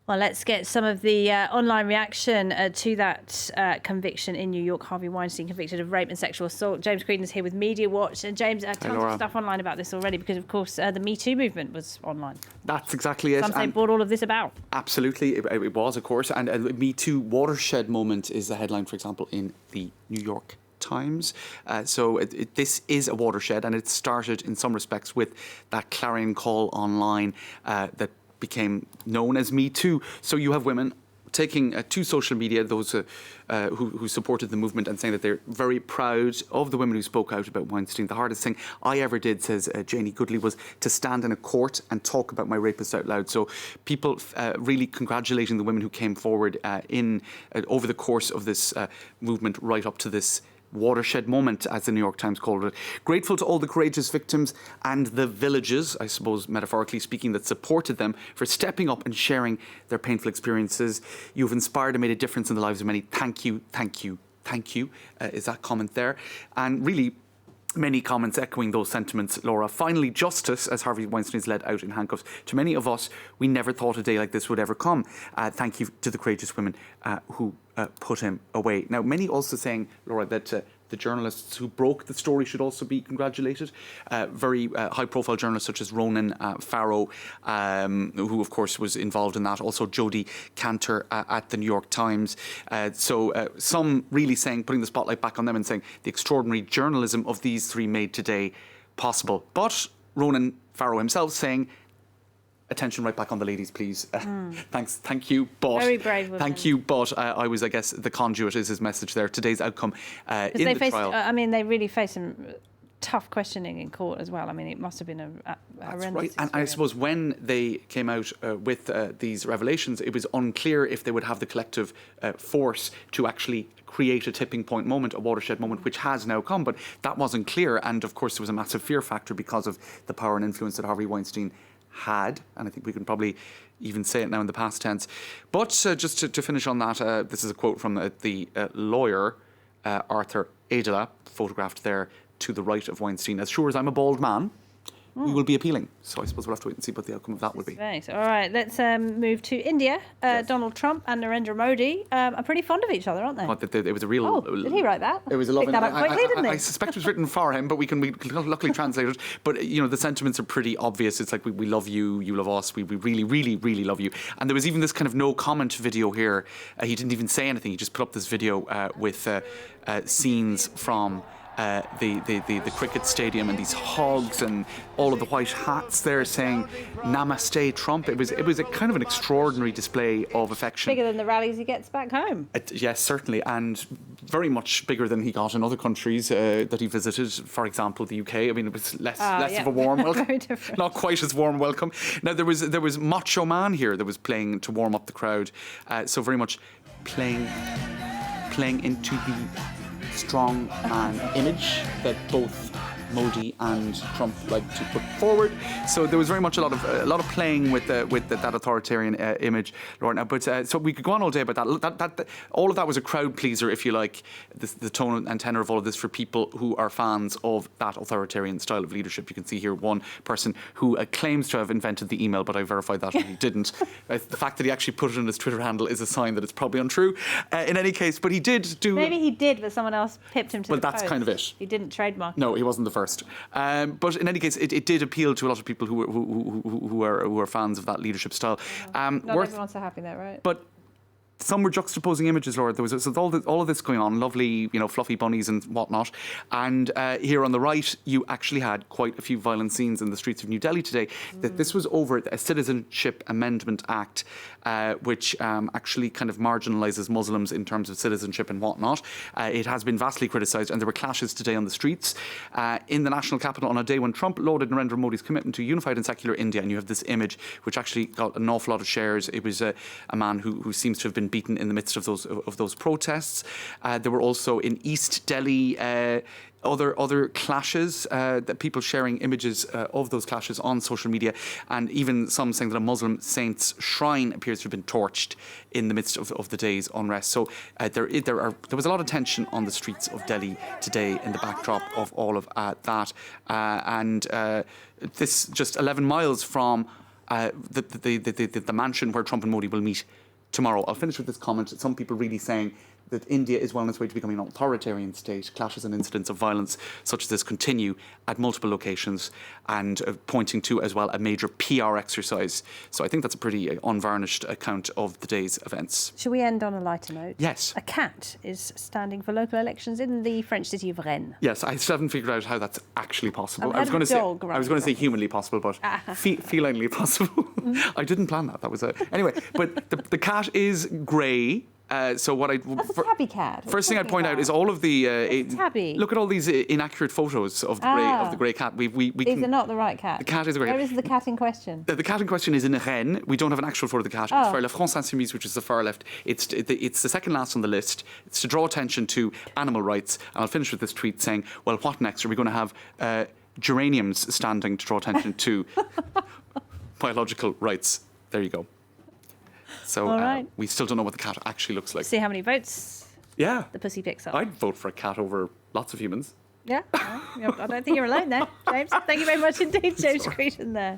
Well, let's get some of the online reaction to that conviction in New York. Harvey Weinstein convicted of rape and sexual assault. James Creedon's here with Media Watch. And James, tons of stuff online about this already because, of course, the Me Too movement was online. That's exactly it. Some say brought all of this about. Absolutely, it was, of course. And Me Too watershed moment is the headline, for example, in the New York Times. This is a watershed, and it started in some respects with that clarion call online that became known as Me Too. So you have women taking to social media, those who supported the movement, and saying that they're very proud of the women who spoke out about Weinstein. The hardest thing I ever did, says Janie Goodley, was to stand in a court and talk about my rapist out loud. So people really congratulating the women who came forward over the course of this movement right up to this watershed moment, as the New York Times called it. Grateful to all the courageous victims and the villages, I suppose metaphorically speaking, that supported them for stepping up and sharing their painful experiences. You've inspired and made a difference in the lives of many. Thank you, thank you, thank you, is that comment there. And really, many comments echoing those sentiments, Laura. Finally, justice, as Harvey Weinstein is led out in handcuffs. To many of us, we never thought a day like this would ever come. Thank you to the courageous women who put him away. Now, many also saying, Laura, that the journalists who broke the story should also be congratulated. Very high-profile journalists such as Ronan Farrow, who, of course, was involved in that. Also, Jodie Cantor at the New York Times. Some really saying, putting the spotlight back on them and saying the extraordinary journalism of these three made today possible. But Ronan Farrow himself saying, attention right back on the ladies, please. Thank you, but very brave women. Thank you, but I was, I guess, the conduit is his message there. Today's outcome in the trial. I mean, they really faced some tough questioning in court as well. I mean, it must have been a horrendous right. experience. And I suppose when they came out with these revelations, it was unclear if they would have the collective force to actually create a tipping point moment, a watershed moment, which has now come. But that wasn't clear. And of course, there was a massive fear factor because of the power and influence that Harvey Weinstein had, and I think we can probably even say it now in the past tense. But just to finish on that, this is a quote from the lawyer, Arthur Adela, photographed there to the right of Weinstein. As sure as I'm a bald man, we will be appealing. So I suppose we'll have to wait and see what the outcome of that would be. Thanks. All right, let's move to India. Yes. Donald Trump and Narendra Modi are pretty fond of each other, aren't they? It was a real... Oh, did he write that? It was a lovely... Picked that up quickly, didn't he? I suspect it was written for him, but we can luckily translate it. But, you know, the sentiments are pretty obvious. It's like, we love you, you love us, we really, really, really love you. And there was even this kind of no-comment video here. He didn't even say anything. He just put up this video with scenes from... the cricket stadium and these hugs and all of the white hats there saying Namaste Trump. It was a kind of an extraordinary display of affection. Bigger than the rallies he gets back home. Yes, certainly, and very much bigger than he got in other countries that he visited. For example, the UK. I mean, it was less of a warm welcome. Very different. Not quite as warm welcome. Now there was Macho Man here that was playing to warm up the crowd. So very much playing into the strong man image that both Modi and Trump like to put forward. So there was very much a lot of playing with that authoritarian image, Laura. Now, but so we could go on all day about that. All of that was a crowd pleaser, if you like. The tone and tenor of all of this for people who are fans of that authoritarian style of leadership. You can see here one person who claims to have invented the email, but I verified that he didn't. The fact that he actually put it on his Twitter handle is a sign that it's probably untrue. In any case, but he did do. Maybe he did, but someone else pipped him to the post. Well, that's kind of it. He didn't trademark. No, he wasn't the first. But in any case, it did appeal to a lot of people who are fans of that leadership style. Not everyone's so happy there, right? But some were juxtaposing images, Laura. There was all of this going on, lovely, fluffy bunnies and whatnot. And here on the right, you actually had quite a few violent scenes in the streets of New Delhi today. That this was over a Citizenship Amendment Act, which actually kind of marginalises Muslims in terms of citizenship and whatnot. It has been vastly criticised, and there were clashes today on the streets in the national capital on a day when Trump lauded Narendra Modi's commitment to a unified and secular India. And you have this image, which actually got an awful lot of shares. It was a man who seems to have been beaten in the midst of those protests. There were also in East Delhi other clashes, that people sharing images of those clashes on social media, and even some saying that a Muslim saint's shrine appears to have been torched in the midst of the day's unrest. So there was a lot of tension on the streets of Delhi today in the backdrop of all of that. And this just 11 miles from the mansion where Trump and Modi will meet tomorrow. I'll finish with this comment. Some people really saying that India is well on its way to becoming an authoritarian state. Clashes and incidents of violence such as this continue at multiple locations, and pointing to as well a major PR exercise. So I think that's a pretty unvarnished account of the day's events. Shall we end on a lighter note? Yes. A cat is standing for local elections in the French city of Rennes. Yes, I still haven't figured out how that's actually possible. I was going to say humanly possible, but felinely possible. I didn't plan that. That was anyway. But the cat is grey. So what That's a tabby cat. First thing I'd point out is all of the tabby. Look at all these inaccurate photos of the grey cat. These are not the right cat. The cat is a grey cat. Where is the cat in question? The cat in question is in Rennes. We don't have an actual photo of the cat. It's for La France Insoumise, which is the far left. It's the second last on the list. It's to draw attention to animal rights. And I'll finish with this tweet saying, well, what next? Are we going to have geraniums standing to draw attention to biological rights? There you go. So we still don't know what the cat actually looks like. See how many votes the pussy picks up. I'd vote for a cat over lots of humans. Yeah. I don't think you're alone there, James. Thank you very much indeed, James Creedon there.